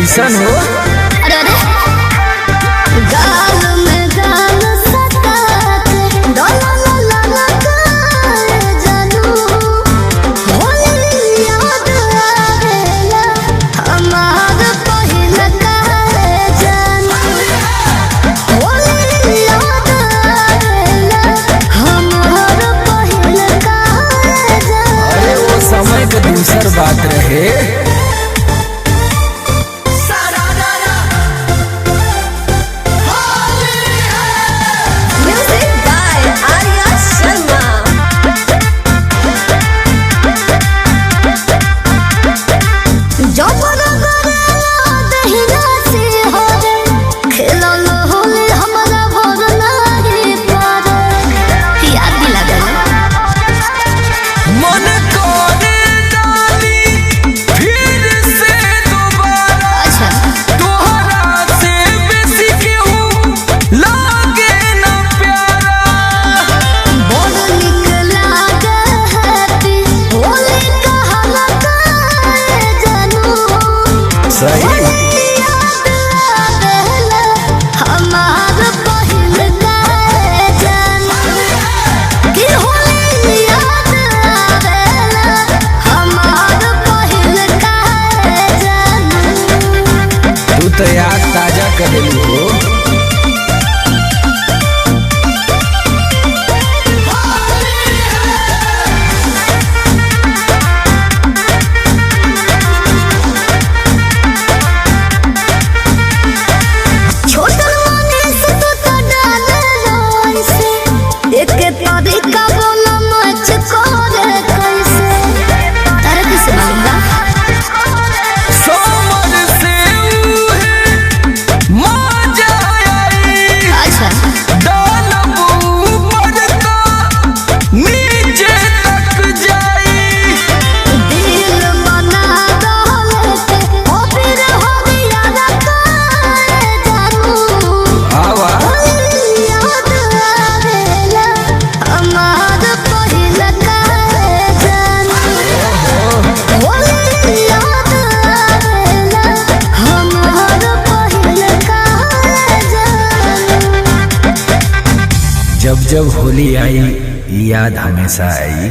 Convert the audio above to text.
कैसन हो? अरे अरे गाल में गाल सटा के डोला ला ला ला कर जानू होली याद आवेला हमार पहिला काहे जानू होली याद आवेला हमार पहिला काहे जानू। अरे वो समय के दूसर बात रहे। तो याद ताजा कर देली हो। जब जब होली आई याद हमेशा आई।